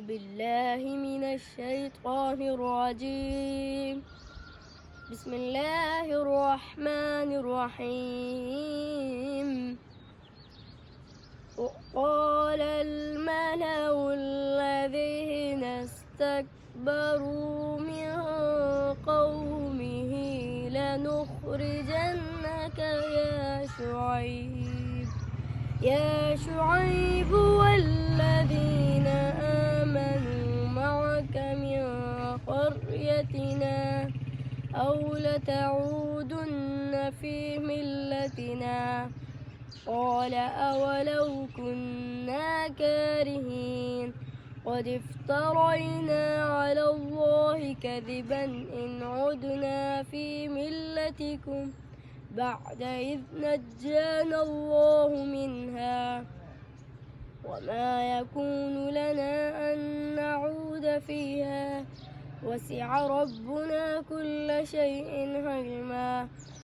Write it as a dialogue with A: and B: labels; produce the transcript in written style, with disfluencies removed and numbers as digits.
A: بالله من الشيطان الرجيم. بسم الله الرحمن الرحيم. وقال الملأ الذين استكبروا من قومه لنخرجنك يا شعيب والذين آمنوا معك من قريتنا أو لتعودن في ملتنا. قال أولو كنا كارهين قد افترينا على الله كذبا إن عدنا في ملتكم بعد إذ نجانا الله منها وما يكون لنا أن نعود فيها وسع ربنا كل شيء علما.